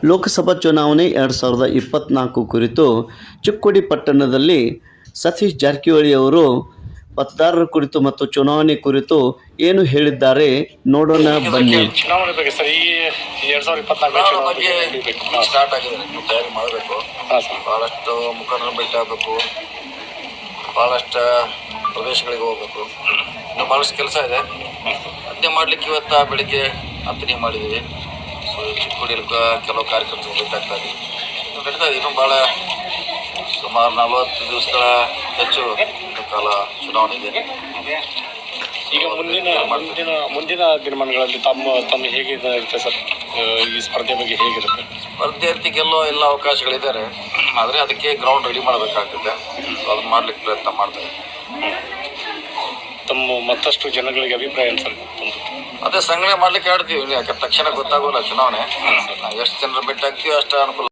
ಲೋಕಸಭಾ ಚುನಾವಣೆ 2024 ಕುರಿತು ಚಿಕ್ಕೋಡಿ ಪಟ್ಟಣದಲ್ಲಿ ಸತೀಶ್ ಜಾರಕಿಹೊಳಿ ಅವರು ಮತದಾರರ ಕುರಿತು ಮತ್ತು ಚುನಾವಣೆ ಕುರಿತು ಏನು ಹೇಳಿದ್ದಾರೆ ನೋಡೋಣ ಬನ್ನಿ. ಚುನಾವಣೆ ಬಗ್ಗೆ ಸರ್, ಈ 2024 ಬಗ್ಗೆ ಸ್ಟಾರ್ಟ್ ಆಗಿದೆ. ತಯಾರಿ ಮಾಡಬೇಕು. ಭಾಳಷ್ಟು ಮುಖಂಡರನ್ನು ಭೇಟಿ ಆಗಬೇಕು, ಭಾಳಷ್ಟು ಪ್ರದೇಶಗಳಿಗೆ ಹೋಗ್ಬೇಕು. ಇನ್ನು ಭಾಳಷ್ಟು ಕೆಲಸ ಇದೆ. ಅದನ್ನೇ ಮಾಡಲಿಕ್ಕೆ ಇವತ್ತು ಬೆಳಿಗ್ಗೆ ಹಂತನೆ ಮಾಡಿದ್ದೀವಿ. ಸೊ ಚಿಕ್ಕೋಡಿಯಲ್ಲಿ ಕೆಲವು ಕಾರ್ಯಕ್ರಮಗಳು ಬೇಕಾಗ್ತಾ ಇದೆ. ಇನ್ನು ನಡೀತಾ ಇದೆ. ಇನ್ನೂ ಭಾಳ ಸುಮಾರು 40 ದಿವಸಗಳ ಹೆಚ್ಚು ಕಾಲ ಚುನಾವಣೆ ಇದೆ. ಈಗ ಮುಂದಿನ ದಿನಮಾನಗಳಲ್ಲಿ ತಮ್ಮ ಹೇಗೆ ಇರುತ್ತೆ ಸರ್? ಈ ಸ್ಪರ್ಧೆ ಬಗ್ಗೆ ಹೇಗಿರುತ್ತೆ? ಸ್ಪರ್ಧೆ ಗೆಲ್ಲೋ ಎಲ್ಲ ಅವಕಾಶಗಳಿದ್ದಾರೆ, ಆದರೆ ಅದಕ್ಕೆ ಗ್ರೌಂಡ್ ರೆಡಿ ಮಾಡಬೇಕಾಗುತ್ತೆ. ಸೊ ಅದನ್ನು ಮಾಡಲಿಕ್ಕೆ ಪ್ರಯತ್ನ ಮಾಡ್ತಾರೆ. ತಮ್ಮ ಮತ್ತಷ್ಟು ಜನಗಳಿಗೆ ಅಭಿಪ್ರಾಯ ಸರ್? ಅದೇ ಸಂಗ್ರಹ ಮಾಡ್ಲಿಕ್ಕೆ ಹೇಳ್ತೀವಿ. ಯಾಕೆ ತಕ್ಷಣ ಗೊತ್ತಾಗೋಲ್ಲ ಚುನಾವಣೆ. ಎಷ್ಟು ಜನರು ಭೇಟಿ ಆಗ್ತೀವಿ ಅಷ್ಟು ಅನುಕೂಲ.